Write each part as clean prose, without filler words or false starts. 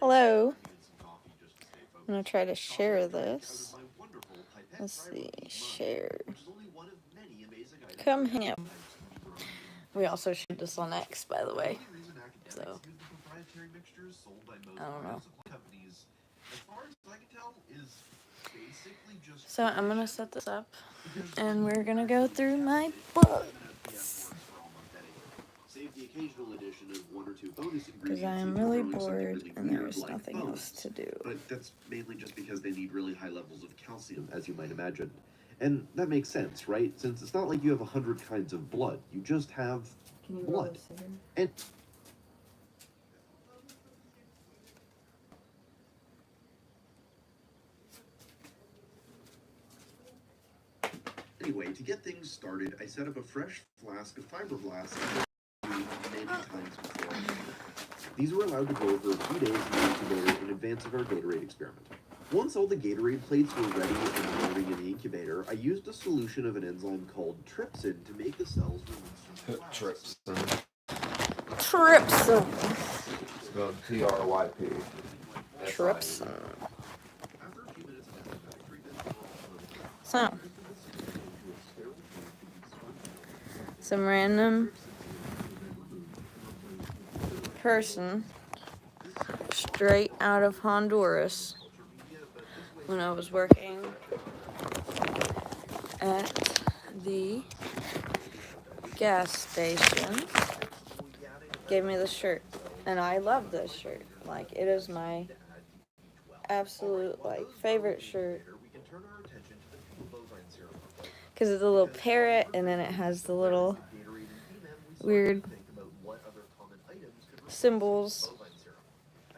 Hello. I'm going to try to share this. Let's see. Share. Come hang out. We also shared this on X, by the way. So, I don't know. So, I'm going to set this up. And we're going to go through my books. Because I am really bored and there's nothing else to do. But that's mainly just because they need really high levels of calcium, as you might imagine. And that makes sense, right? Since it's not like you have 100 kinds of blood. You just have blood. And anyway, to get things started, I set up a fresh flask of fiberglass many times before. These were allowed to go for a few days in the incubator in advance of our Gatorade experiment. Once all the Gatorade plates were ready and loading in the incubator, I used a solution of an enzyme called trypsin to make the cells release from the Trypsin. Spelled T-R-Y-P. Trypsin. So, some random person straight out of Honduras when I was working at the gas station gave me this shirt, and I love this shirt. Like, it is my absolute favorite shirt because it's a little parrot, and then it has the little weird symbols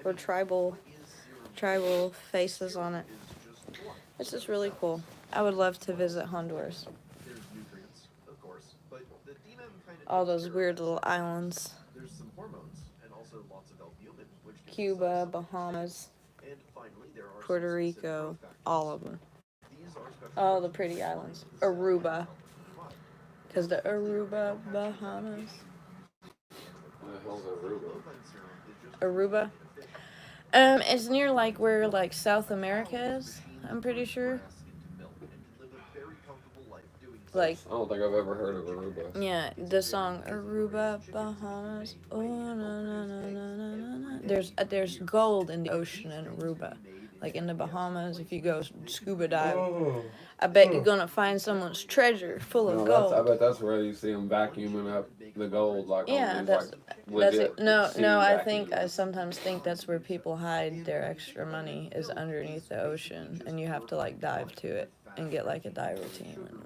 or tribal faces on it. It's just really cool. I would love to visit Honduras. All those weird little islands. Cuba, Bahamas, Puerto Rico, all of them. All the pretty islands. Aruba. Because the Aruba, Bahamas. What the hell's Aruba? Aruba? It's near where South America is, I'm pretty sure. I don't think I've ever heard of Aruba. Yeah, the song Aruba, Bahamas. Oh, no, no, no, no, no, no, no. There's gold in the ocean in Aruba. Like in the Bahamas, if you go scuba dive, I bet you're gonna find someone's treasure full of gold. I bet that's where you see them vacuuming up the gold. Yeah, that's it. No, I sometimes think that's where people hide their extra money is underneath the ocean, and you have to dive to it and get a diver team and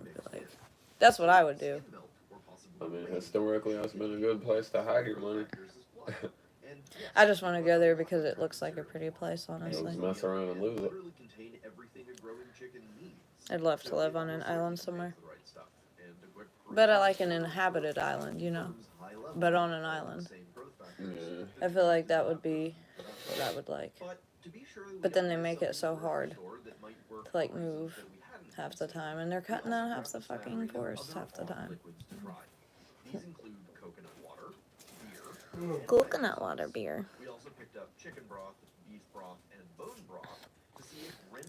that's what I would do. I mean, historically, that's been a good place to hide your money. I just want to go there because it looks like a pretty place, honestly. Just mess around and lose it. I'd love to live on an island somewhere. But I like an inhabited island, but on an island. Yeah. I feel like that would be what I would like. But then they make it so hard to move half the time, and they're cutting down half the fucking forest half the time. Coconut water beer.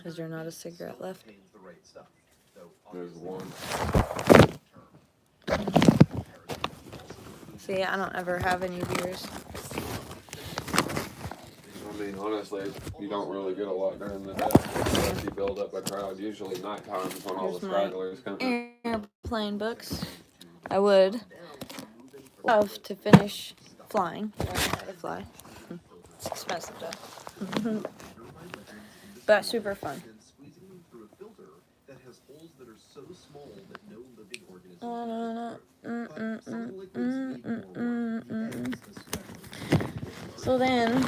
Is there not a cigarette left? There's one. See, I don't ever have any beers. I mean, honestly, you don't really get a lot during the day unless you build up a crowd. Usually night times when all the stragglers come. Airplane books. I would love to finish flying. I don't know how to fly. It's expensive though. But super fun. So then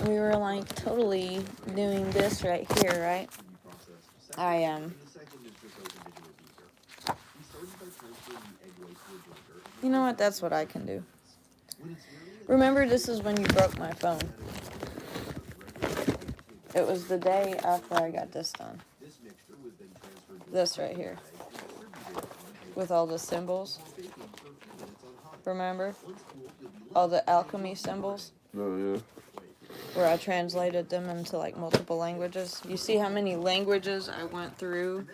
we were totally doing this right here, right? You know what? That's what I can do. Remember, this is when you broke my phone. It was the day after I got this done. This right here. With all the symbols. Remember? All the alchemy symbols. Oh, yeah. where I translated them into like multiple languages. You see how many languages I went through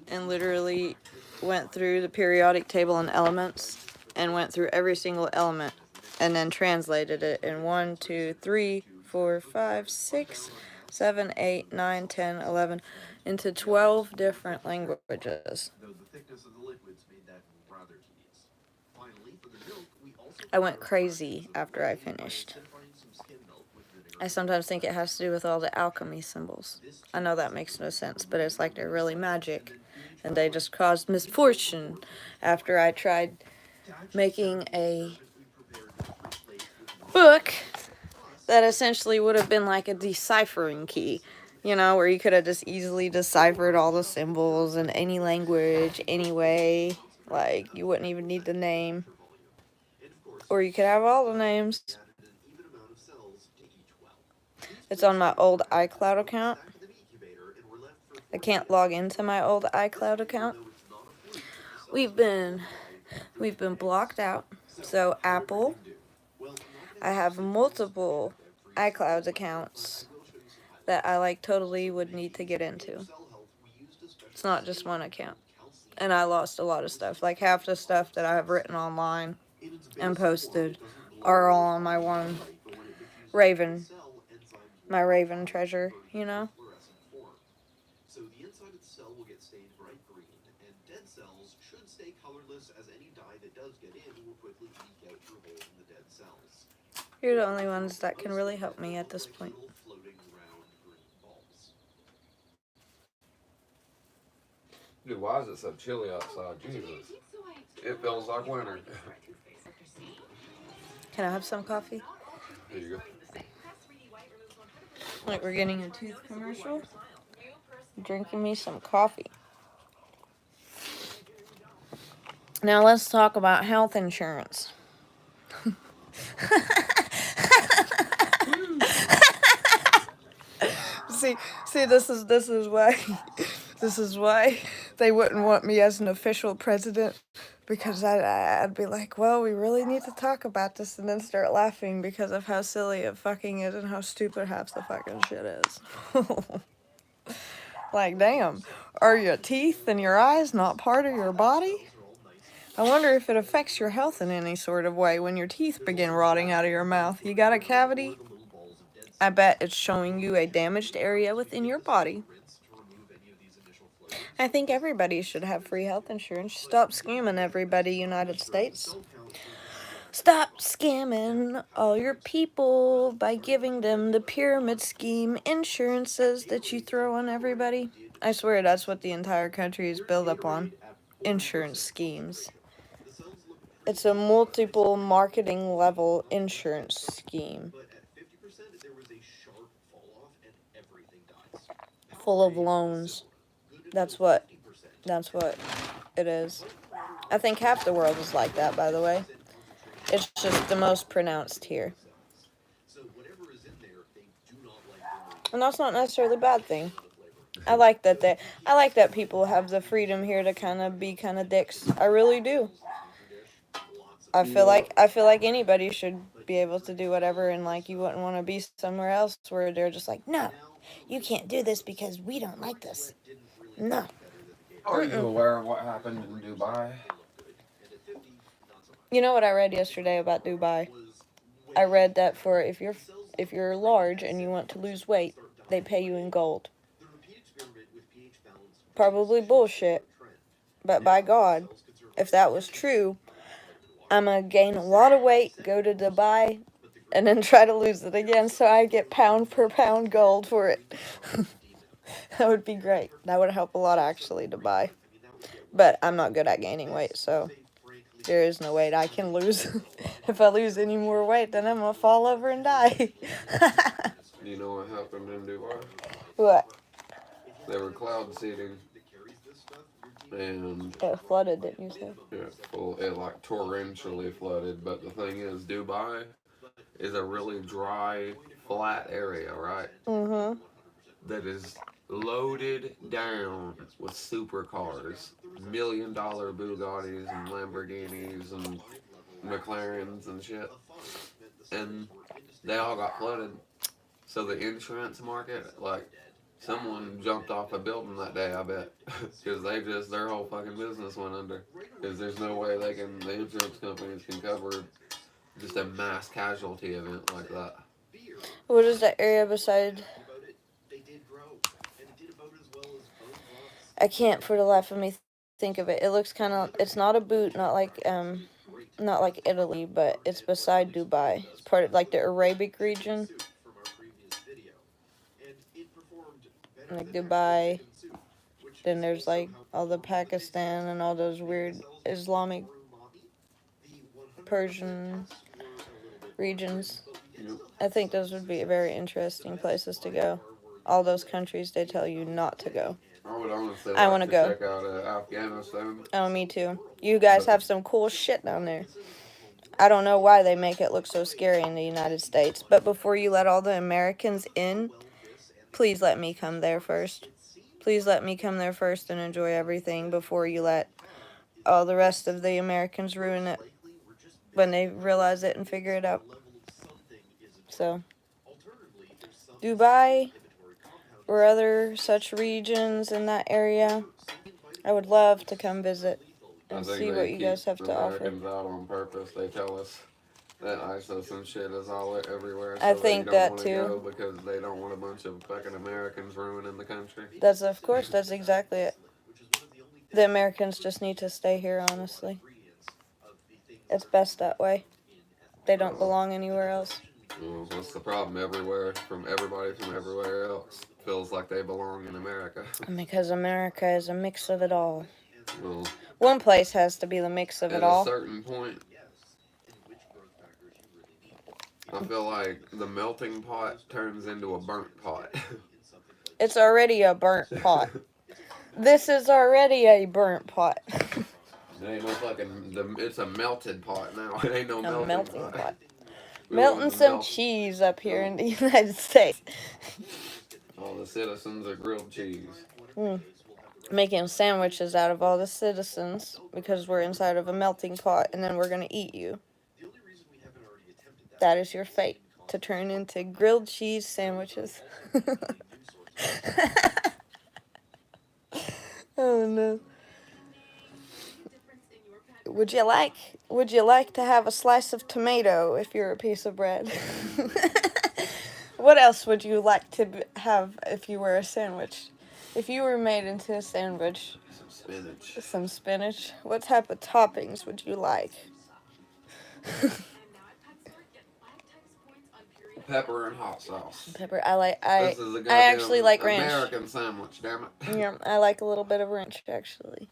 and literally went through the periodic table and elements and went through every single element and then translated it in 1, 2, 3, 4, 5, 6, 7, 8, 9, 10, 11 into 12 different languages. I went crazy after I finished. I sometimes think it has to do with all the alchemy symbols. I know that makes no sense, but it's like they're really magic. And they just caused misfortune after I tried making a book that essentially would have been like a deciphering key. You know, where you could have just easily deciphered all the symbols in any language, anyway. Like, you wouldn't even need the name. Or you could have all the names. It's on my old iCloud account. I can't log into my old iCloud account. We've been blocked out. So Apple, I have multiple iCloud accounts that I like totally would need to get into. It's not just one account. And I lost a lot of stuff. Like half the stuff that I have written online and posted are all on my one Raven, my Raven treasure, you know? So the inside of the cell will get stained bright green, and dead cells should stay colorless, as any dye that does get in will quickly leak out through holes in the dead cells. You're the only ones that can really help me at this point. Dude, why is it so chilly outside? Jesus. It feels like winter. Can I have some coffee? Here you go. Like we're getting a tooth commercial. Drinking me some coffee. Now let's talk about health insurance. See, this is why they wouldn't want me as an official president, because I'd be like, well, we really need to talk about this, and then start laughing because of how silly it fucking is and how stupid half the fucking shit is. Like, damn, are your teeth and your eyes not part of your body? I wonder if it affects your health in any sort of way when your teeth begin rotting out of your mouth. You got a cavity? I bet it's showing you a damaged area within your body. I think everybody should have free health insurance. Stop scamming everybody, United States. Stop scamming all your people by giving them the pyramid scheme insurances that you throw on everybody. I swear that's what the entire country is built up on. Insurance schemes. It's a multiple marketing level insurance scheme. Full of loans. That's what it is. I think half the world is like that, by the way. It's just the most pronounced here. And that's not necessarily a bad thing. I like that people have the freedom here to kind of be kind of dicks. I really do. I feel like anybody should be able to do whatever, and like you wouldn't want to be somewhere else where they're just like, no, you can't do this because we don't like this. No. Are you aware of what happened in Dubai? You know what I read yesterday about Dubai? I read that for if you're large and you want to lose weight, they pay you in gold. Probably bullshit, but by God, if that was true, I'm gonna gain a lot of weight, go to Dubai, and then try to lose it again so I get pound per pound gold for it. That would be great. That would help a lot, actually, Dubai. But I'm not good at gaining weight, so there is no weight I can lose. If I lose any more weight, then I'm gonna fall over and die. You know what happened in Dubai? What? They were cloud seeding. And It flooded, didn't you say? yeah, it like torrentially flooded. But the thing is, Dubai is a really dry, flat area, right? Mm-hmm. That is loaded down with supercars, $1 million Bugattis and Lamborghinis and McLarens and shit. And they all got flooded. So the insurance market, like, someone jumped off a building that day, I bet, because their whole fucking business went under. Because there's no way the insurance companies can cover just a mass casualty event like that. What is that area beside? I can't for the life of me think of it. It looks kind of. It's not a boot, not like Italy, but it's beside Dubai. It's part of like the Arabic region, like Dubai. Then there's like all the Pakistan and all those weird Islamic Persian regions. Yep. I think those would be very interesting places to go. All those countries they tell you not to go. I would honestly I like want to to go. check out Afghanistan. Oh, me too. You guys But have some cool shit down there. I don't know why they make it look so scary in the United States, but before you let all the Americans in, please let me come there first. Please let me come there first and enjoy everything before you let all the rest of the Americans ruin it when they realize it and figure it out. So, Dubai or other such regions in that area, I would love to come visit I and think see they what you keep guys have to offer. Americans out on purpose. They tell us that ISIS and shit is all everywhere, I so they think don't that want to go too. because they don't want a bunch of fucking Americans ruining the country. Of course, that's exactly it. The Americans just need to stay here, honestly. It's best that way. They don't belong anywhere else. Well, what's the problem? Everybody from everywhere else feels like they belong in America. Because America is a mix of it all. Well, One place has to be the mix of it at a all. certain point, I feel like the melting pot turns into a burnt pot. It's already a burnt pot. This is already a burnt pot. It ain't no fucking. It's a melted pot now. It ain't no A melting pot. pot. We Melting want to some melt. cheese up here in the United States. All the citizens are grilled cheese. Making sandwiches out of all the citizens because we're inside of a melting pot and then we're going to eat you. That is your fate, to turn into grilled cheese sandwiches. Oh no. Would you like to have a slice of tomato if you're a piece of bread? What else would you like to have if you were a sandwich? If you were made into a sandwich, Some spinach. some spinach. What type of toppings would you like? Pepper and hot sauce. Pepper. This is a I actually goddamn like ranch. American sandwich, damn it. Yeah, I like a little bit of ranch actually.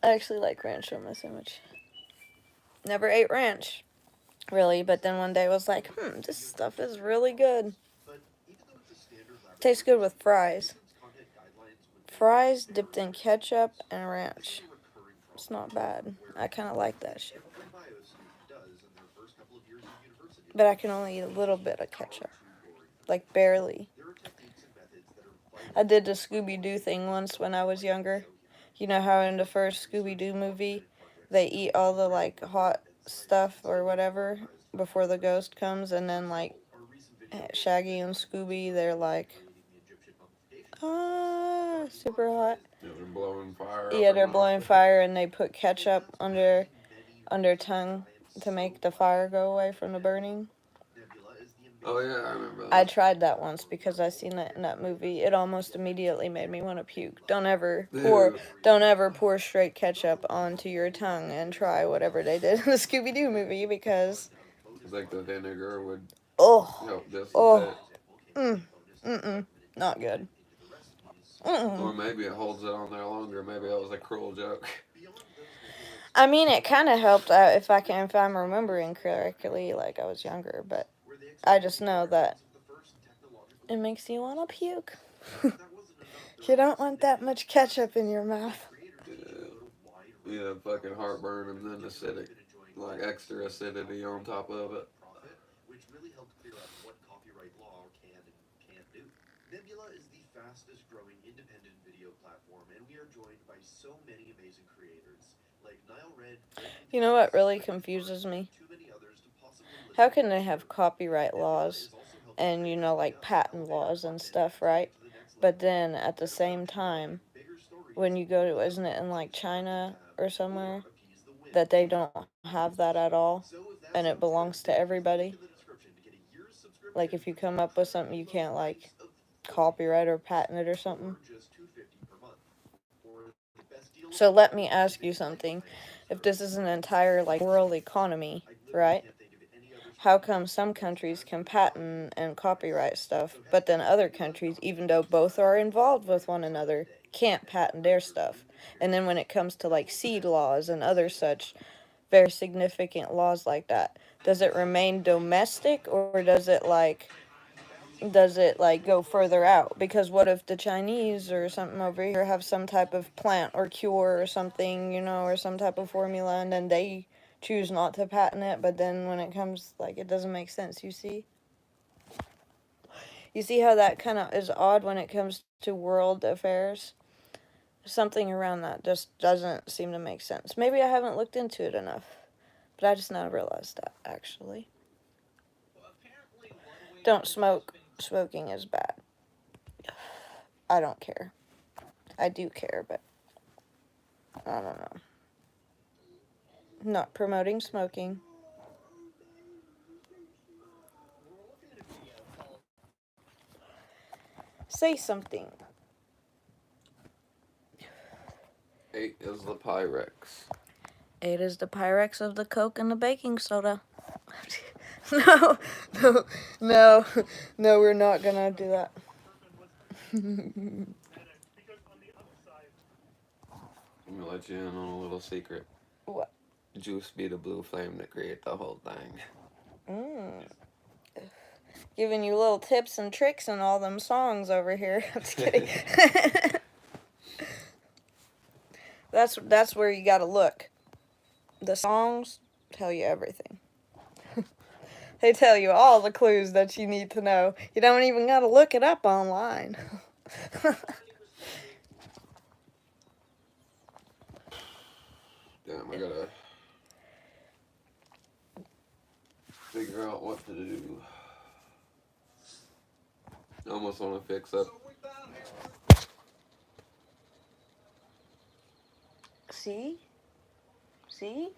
I actually like ranch on my sandwich. Never ate ranch, really, but then one day I was like, this stuff is really good. Tastes good with fries. Fries dipped in ketchup and ranch. It's not bad. I kind of like that shit. But I can only eat a little bit of ketchup. Like, barely. I did the Scooby-Doo thing once when I was younger. You know how in the first Scooby-Doo movie, they eat all the, like, hot stuff or whatever before the ghost comes, and then, like, Shaggy and Scooby, they're like, super hot. Yeah, they're blowing fire. Yeah, they're blowing fire, and they put ketchup under tongue to make the fire go away from the burning. Oh yeah, I remember that. I tried that once because I seen it in that movie. It almost immediately made me want to puke. Don't ever pour straight ketchup onto your tongue and try whatever they did in the Scooby-Doo movie because I think the vinegar would help oh, dissipate. Not good. Or maybe it holds it on there longer. Maybe that was a cruel joke. I mean, it kind of helped out if I'm remembering correctly, like I was younger, but I just know that it makes you want to puke. You don't want that much ketchup in your mouth. Yeah, fucking heartburn and then acidic, like extra acidity on top of it. Nebula is the fastest growing independent video platform, and we are joined by so many amazing creators like Nile Red. You know what really confuses me? How can they have copyright laws and you know, like patent laws and stuff, right? But then at the same time, when you go to, isn't it in like China or somewhere, that they don't have that at all, and it belongs to everybody? Like if you come up with something, you can't like copyright or patent it or something. So let me ask you something. If this is an entire like world economy, right? How come some countries can patent and copyright stuff, but then other countries, even though both are involved with one another, can't patent their stuff? And then when it comes to like seed laws and other such very significant laws like that, does it remain domestic, or does it go further out? Because what if the Chinese or something over here have some type of plant or cure or something, you know, or some type of formula, and then they choose not to patent it, but then when it comes, like, it doesn't make sense, you see? You see how that kind of is odd when it comes to world affairs? Something around that just doesn't seem to make sense. Maybe I haven't looked into it enough, but I just now realized that, actually. Don't smoke. Smoking is bad. I don't care. I do care, but I don't know. Not promoting smoking. Say something. 8 is the Pyrex. 8 is the Pyrex of the Coke and the baking soda. No, no, no, no, we're not gonna do that. I'm gonna let you in on a little secret. What? Juice be the blue flame that create the whole thing. Giving you little tips and tricks and all them songs over here. I'm just kidding. That's where you gotta look. The songs tell you everything. They tell you all the clues that you need to know. You don't even gotta look it up online. Damn, I gotta figure out what to do. I almost want to fix up. See? See?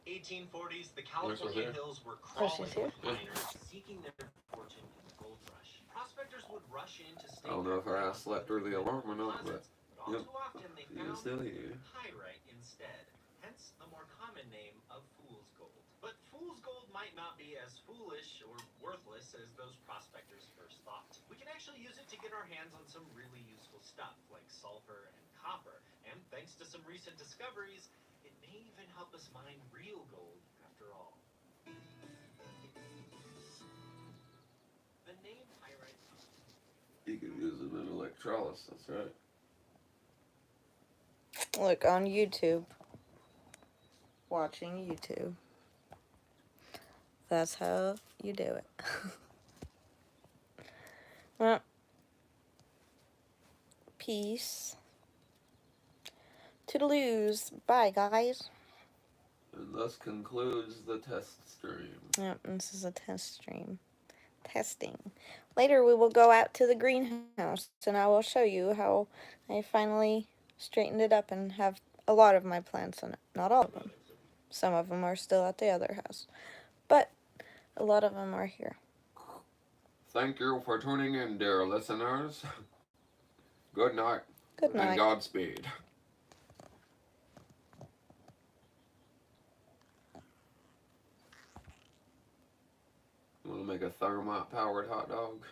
1840s, the California hills were crawling with miners seeking their fortune in the gold rush. Prospectors would rush in to stake. I don't know if I slept through the alarm or not, but all too often they found still here. pyrite instead. Hence the more common name of fool's gold. But fool's gold might not be as foolish or worthless as those prospectors first thought. We can actually use it to get our hands on some really useful stuff like sulfur and copper. And thanks to some recent discoveries, it may even help us mine real gold after all. The name pyrite. You could use it in electrolysis, right? Look on YouTube. Watching YouTube. That's how you do it. Well, peace. Toodaloos. Bye, guys. And thus concludes the test stream. Yep, this is a test stream. Testing. Later we will go out to the greenhouse and I will show you how I finally straightened it up and have a lot of my plants in it. Not all of them. Some of them are still at the other house. But a lot of them are here. Thank you for tuning in, dear listeners. Good night. Good night. And Godspeed. Want to make a thermite-powered hot dog?